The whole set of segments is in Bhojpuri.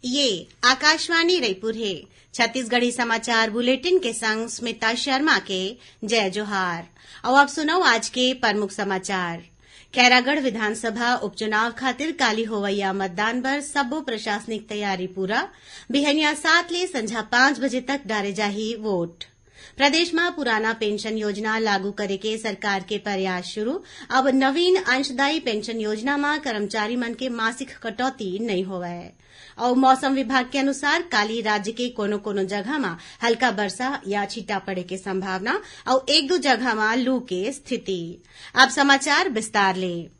ये आकाशवाणी रायपुर है। छत्तीसगढ़ी समाचार बुलेटिन के संग स्मिता शर्मा के जय जोहार। और अब सुनो आज के प्रमुख समाचार। खैरागढ़ विधानसभा उपचुनाव खातिर काली होवैया मतदान बर सब्बो प्रशासनिक तैयारी पूरा। बिहनिया 7 ले संझा 5 बजे तक डारे जाही वोट। प्रदेश में पुराना पेंशन योजना लागू करे के सरकार के प्रयास शुरू। अब नवीन अंशदायी पेंशन योजना में कर्मचारी मन के मासिक कटौती नहीं होवै। और मौसम विभाग के अनुसार काली राज्य के कोनो जगह में हल्का वर्षा या छींटा पड़े के संभावना और 1-2 जगह में लू के स्थिति। अब समाचार विस्तार ले।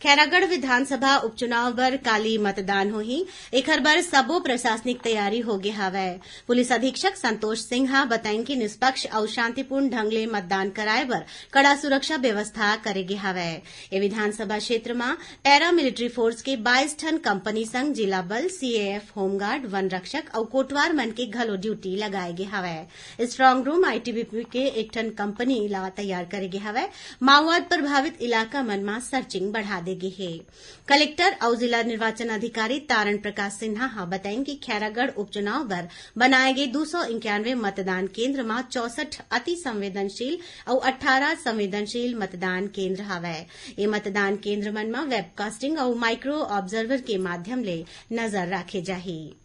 खैरागढ़ विधानसभा उपचुनाव बर काली मतदान होही। एखर बर सब्बो प्रशासनिक तैयारी होगे हवै। पुलिस अधीक्षक संतोष सिंह बताइन कि निष्पक्ष और शांतिपूर्ण ढंग ले मतदान कराए बर कड़ा सुरक्षा व्यवस्था करेगे हवै। ये विधानसभा क्षेत्र में पैरा मिलिट्री फोर्स के 22 ठन कंपनी संग जिला बल, सीएएफ, होमगार्ड, वन रक्षक और कोटवार मन के घलो ड्यूटी लगाए गे हवै। स्ट्रांग रूम आईटीबीपी के 1 ठन कंपनी ला तैयार करेगे हवै। माओवाद प्रभावित इलाका मन में सर्चिंग बढ़ा देगी है। कलेक्टर और जिला निर्वाचन अधिकारी तारण प्रकाश सिन्हा बताएं कि खैरागढ़ उपचुनाव पर बनाए गए 291 मतदान केंद्र में 64 अति संवेदनशील और 18 संवेदनशील मतदान केंद्र हवै। ये मतदान केंद्र मन में वेबकास्टिंग और माइक्रो ऑब्जर्वर के माध्यम ले नजर रखे जाही।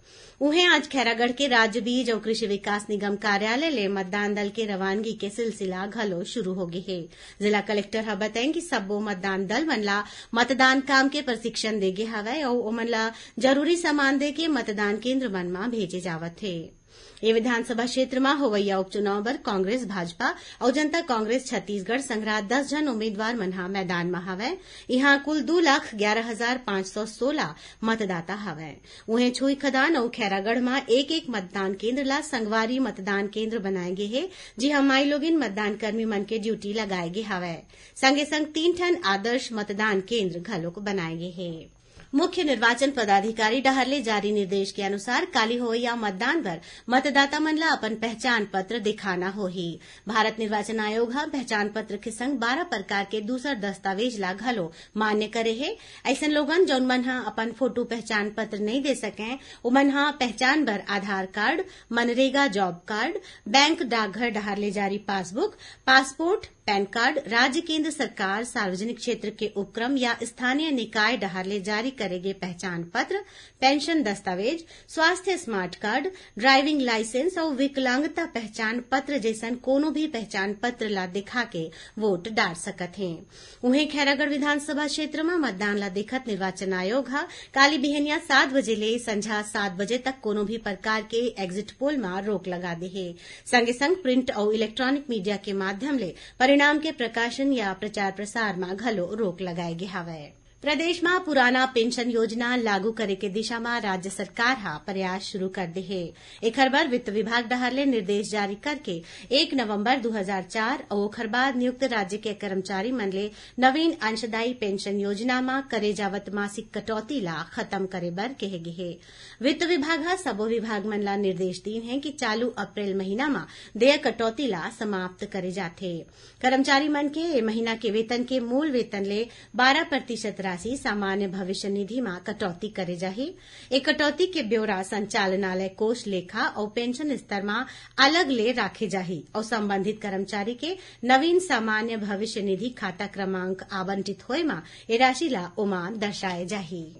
उहें आज खैरागढ़ के राज्य बीज और कृषि विकास निगम कार्यालय ले मतदान दल के रवानगी के सिलसिला घलो शुरू हो गए है। जिला कलेक्टर ह बताएं कि सब्बो मतदान दल मन ला मतदान काम के प्रशिक्षण देगे हवै और ओमन ला जरूरी सामान दे के मतदान केंद्र मन में भेजे जावत है। ये विधानसभा क्षेत्र में होवैया उपचुनाव बर कांग्रेस, भाजपा और जनता कांग्रेस छत्तीसगढ़ संघरा 10 जन उम्मीदवार मन मैदान में हवै। यहाँ कुल 2,11,516 मतदाता हवै। उहें छुई खदान और खैरागढ़ में एक मतदान केंद्र ला संगवारी मतदान केंद्र बनाए गे है, जिहा माई लोगिन मतदान कर्मी मन के ड्यूटी लगाए गे हवै। संगे संग 3 ठन आदर्श मतदान केंद्र घलोक बनाए गे है। मुख्य निर्वाचन पदाधिकारी डहरले जारी निर्देश के अनुसार काली होवैया मतदान पर मतदाता मन ला अपन पहचान पत्र दिखाना होही। भारत निर्वाचन आयोग हा पहचान पत्र के संग 12 प्रकार के दूसर दस्तावेज ला घलो मान्य करे है। ऐसन लोगन जौन मन हा अपन फोटो पहचान पत्र नहीं दे सके उमन हा पहचान बर Aadhaar card, MNREGA job card, bank डाकघर डहरले जारी पासबुक, पासपोर्ट, पैन कार्ड, राज्य केंद्र सरकार, सार्वजनिक क्षेत्र के उपक्रम या स्थानीय निकाय डहरले जारी करेगे पहचान पत्र, पेंशन दस्तावेज, स्वास्थ्य स्मार्ट कार्ड, ड्राइविंग लाइसेंस और विकलांगता पहचान पत्र जैसन कोनो भी पहचान पत्र ला दिखा के वोट डाल सकत हैं। उहें खैरागढ़ विधानसभा क्षेत्र में मतदान ला देखत निर्वाचन आयोग हा काली बिहनिया 7 बजे ले संझा 7 बजे तक कोनो भी प्रकार के एग्जिट पोल में रोक लगा दे है। संगे संग प्रिंट और इलेक्ट्रॉनिक मीडिया के माध्यम ले परिणाम के प्रकाशन या प्रचार प्रसार में घलो रोक लगाए गे हवै। प्रदेश में पुराना पेंशन योजना लागू करे के दिशा में राज्य सरकार हा प्रयास शुरू कर दे है। एखर बर वित्त विभाग डहरले निर्देश जारी करके 1 नवंबर 2004 और ओखर बाद नियुक्त राज्य के कर्मचारी मन ले नवीन अंशदायी पेंशन योजना में करे जावत मासिक कटौती ला खत्म करे बर कहे गे है। वित्त विभाग हा सबो विभाग मन ला निर्देश दीन है कि चालू अप्रैल महीना में देय कटौती ला समाप्त करे जाथे। कर्मचारी मन के ए महीना के वेतन के मूल वेतन ले 12% राशि सामान्य भविष्य निधि में कटौती करे जाही। एक कटौती के ब्यौरा संचालनालय कोष लेखा और पेंशन स्तर में अलग ले राखे जाही और संबंधित कर्मचारी के नवीन सामान्य भविष्य निधि खाता क्रमांक आवंटित होय में ये राशि ला ओमा दर्शाए जाही।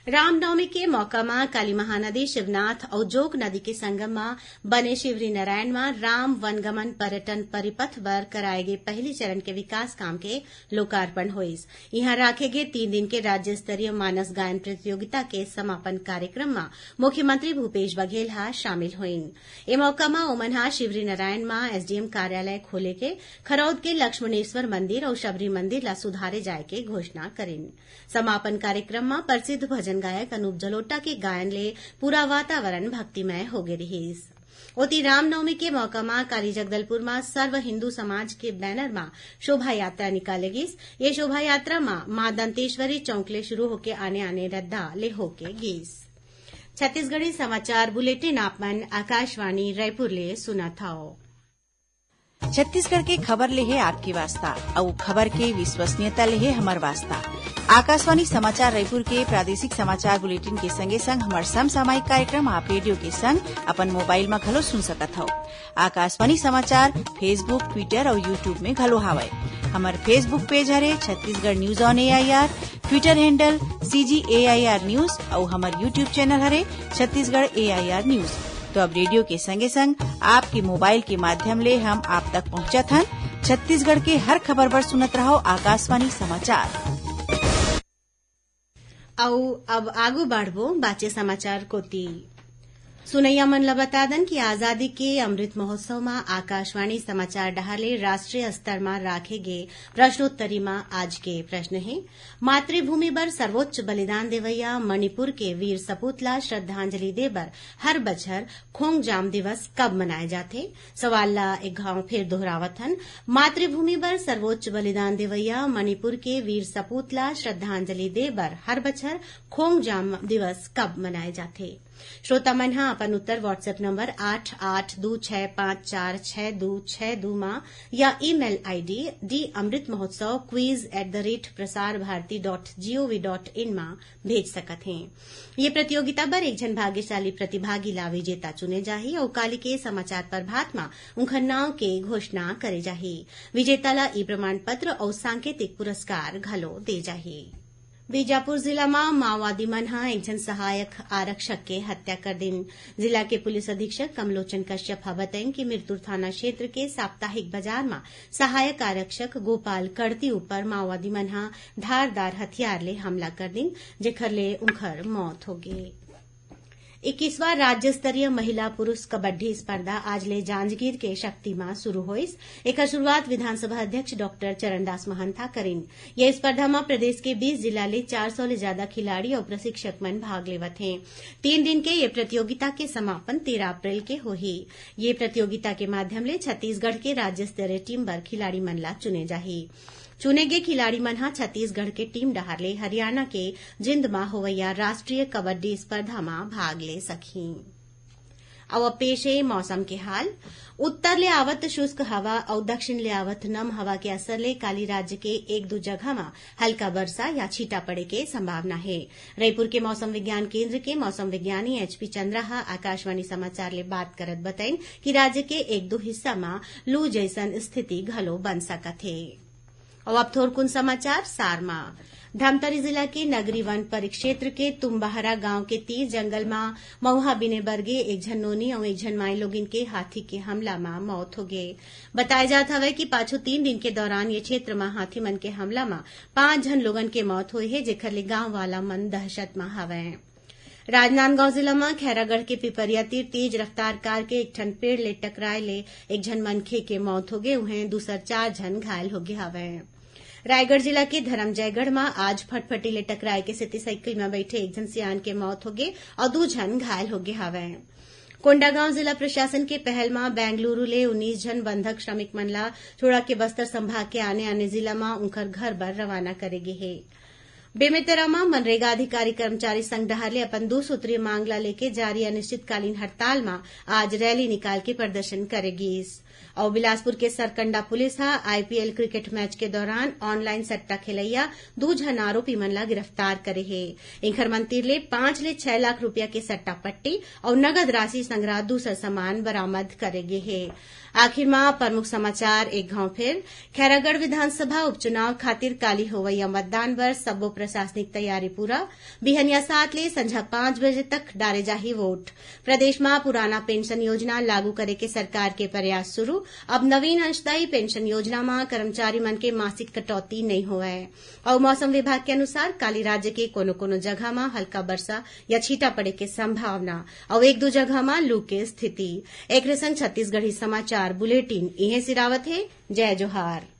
रामनवमी के मौका में काली महानदी, शिवनाथ और जोग नदी के संगम में बने शिवरी नारायण में राम वनगमन पर्यटन परिपथ पर कराए गए पहली चरण के विकास काम के लोकार्पण होइस। यहां राखे गए 3 दिन के राज्य स्तरीय मानस गायन प्रतियोगिता के समापन कार्यक्रम में मुख्यमंत्री भूपेश बघेल हा शामिल हुईन। ए मौका में ओमन हा शिवरी नारायण में एसडीएम कार्यालय खोले के, खरौद के लक्ष्मणेश्वर मंदिर और शबरी मंदिर ला सुधारे जाए के घोषणा करेन। समापन कार्यक्रम में प्रसिद्ध भजन गायक अनूप जलोटा के गायन ले पूरा वातावरण भक्तिमय हो गए रहीस। ओती रामनवमी के मौका में काली जगदलपुर में सर्व हिंदू समाज के बैनर में शोभा यात्रा निकाले गिस। ये शोभा यात्रा में मां दंतेश्वरी चौक ले शुरू होके आने रद्दा ले होके गिस। छत्तीसगढ़ी समाचार बुलेटिन आपमन आकाशवाणी रायपुर ले सुना था। छत्तीसगढ़ के खबर ले है आपके वास्ता और खबर के विश्वसनीयता ले है हमार वास्ता। आकाशवाणी समाचार रायपुर के प्रादेशिक समाचार बुलेटिन के संगे संग हमार समसामयिक कार्यक्रम आप रेडियो के संग अपन मोबाइल में घलो सुन सकत हो। आकाशवाणी समाचार फेसबुक, ट्विटर और यूट्यूब में घलो हावय। हमार फेसबुक पेज हरे Chhattisgarh news on AIR, Twitter handle CGAIR news और हमार यूट्यूब चैनल हरे छत्तीसगढ़ AIR न्यूज। तो अब रेडियो के संगे संग आपके मोबाइल के माध्यम ले हम आप तक पहुंचत हन। छत्तीसगढ़ के हर खबर पर सुनत रहो आकाशवाणी समाचार। अब आगू बढ़बो बाचे समाचार कोती। सुनैया मन ल बता दन कि आजादी के अमृत महोत्सव में आकाशवाणी समाचार डहाले राष्ट्रीय स्तर में राखे गे प्रश्नोत्तरी में आज के प्रश्न है, मातृभूमि बर सर्वोच्च बलिदान देवैया मणिपुर के वीर सपूत ला श्रद्धांजलि दे बर हर बछर खोंगजाम दिवस कब मनाए जाथे। सवाल ला एक घाव फिर दोहरावत हन, मातृभूमि बर सर्वोच्च बलिदान देवैया मणिपुर के वीर सपूत ला श्रद्धांजलि दे बर हर बछर खोंगजाम दिवस कब मनाए जाथे। श्रोता मन हा अपन उत्तर व्हाट्सएप नंबर 8826546262 में या ईमेल आईडी damritmahotsav@prasarbharati.gov.in में भेज सकत हैं। ये प्रतियोगिता बर एक जन भाग्यशाली प्रतिभागी ला विजेता चुने जाही और काली के समाचार प्रभात में उनका नाव के घोषणा करे जाही। विजेता ला ई प्रमाण पत्र और सांकेतिक पुरस्कार घलो दे जाही। बीजापुर जिला में माओवादी मन हा एक जन सहायक आरक्षक के हत्या कर दिन। जिला के पुलिस अधीक्षक कमलोचन कश्यप हा बताइन कि मिरतुर थाना क्षेत्र के साप्ताहिक बाजार में सहायक आरक्षक गोपाल कड़ती ऊपर माओवादी मन हा धारदार हथियार ले हमला कर दिन, जेखर ले उनकर मौत हो गई। 21वां राज्य स्तरीय महिला पुरुष कबड्डी स्पर्धा आज ले जांजगीर के शक्ति में शुरू होइस। एकर शुरुआत विधानसभा अध्यक्ष डॉक्टर चरणदास महंता करिन। यह स्पर्धा में प्रदेश के 20 जिला ले 400 ले ज्यादा खिलाड़ी और प्रशिक्षक मन भाग लेवत हैं। 3 दिन के ये प्रतियोगिता के समापन 13 अप्रैल के होही। ये प्रतियोगिता के माध्यम ले छत्तीसगढ़ के राज्य स्तरीय टीम बर खिलाड़ी मन ला चुने जाही। चुने गए खिलाड़ी मन हा छत्तीसगढ़ के टीम डहारले हरियाणा के जिंद में होवैया राष्ट्रीय कबड्डी स्पर्धा में भाग ले सकी। अब पेश है मौसम के हाल। उत्तर ले आवत शुष्क हवा और दक्षिण ले आवत नम हवा के असर ले काली राज्य के 1-2 जगह में हल्का वर्षा या छींटा पड़े के संभावना है। रायपुर के मौसम विज्ञान केंद्र के मौसम विज्ञानी HP चंद्रा आकाशवाणी समाचार ले बात करत बताइन कि राज्य के 1-2 हिस्सा में लू जैसन स्थिति घलो बन सकत है। और अब थोरकुन समाचार सारमा। धमतरी जिला के नगरी वन परिक्षेत्र के तुम्बाहरा गांव के तीर जंगल में महुआ बिने बरगे एक झन नोनी और एक झन माई लोगिन के हाथी के हमला में मौत हो गए। बताया जात हवे कि पाछू 3 दिन के दौरान ये क्षेत्र में हाथी मन के हमला में 5 झन लोगन के मौत हुई है, जेखर ले गांव वाला मन दहशत में हवे। राजनांदगांव जिला में खैरागढ़ के पिपरिया तीर तेज रफ्तार कार के एक ठन पेड़ ले टकराए ले एक झन मनखे के मौत हो गए हुए, दूसर 4 झन घायल हो गए हवे। रायगढ़ जिला के धरमजयगढ़ में आज फटफटी ले टकराए के सेती साइकिल में बैठे एक झन सियान के मौत हो गए और 2 झन घायल हो गए हवे। कोंडागांव जिला प्रशासन के पहल में बेंगलुरु ले 19 झन बंधक श्रमिक मन ला छोड़ा के बस्तर संभाग के आने जिला में उनकर घर बर रवाना करेगे है। बेमेतरा में मनरेगा अधिकारी कर्मचारी संघ डहारले अपन 2 सूत्रीय मांग ला लेके जारी अनिश्चितकालीन हड़ताल में आज रैली निकाल के प्रदर्शन करेगी। और बिलासपुर के Sarkanda police IPL cricket match के दौरान ऑनलाइन सट्टा खेलैया 2 झन आरोपी मन ला गिरफ्तार करे है। इंखर मंतिर ले 5 ले 6 लाख रुपया के सट्टा पट्टी और नगद राशि संग्रह दूसर सामान बरामद करेगे है। आखिर में प्रमुख समाचार एक घाव फिर। खैरागढ़ विधानसभा उपचुनाव खातिर काली होवैया मतदान बर सब्बो प्रशासनिक तैयारी पूरा। बिहनिया 7 ले संझा 5 बजे तक डारे जाही वोट। प्रदेश में पुराना पेंशन योजना लागू करे के सरकार के प्रयास शुरू। अब नवीन अंशदायी पेंशन योजना में कर्मचारी मन के मासिक कटौती नहीं हुआ है। और मौसम विभाग के अनुसार काली राज्य के कोनो जगह में हल्का वर्षा या छींटा पड़े के संभावना और 1-2 जगह में लू के स्थिति। एक संग छत्तीसगढ़ी समाचार बुलेटिन इहे सिरावत है। जय जोहार।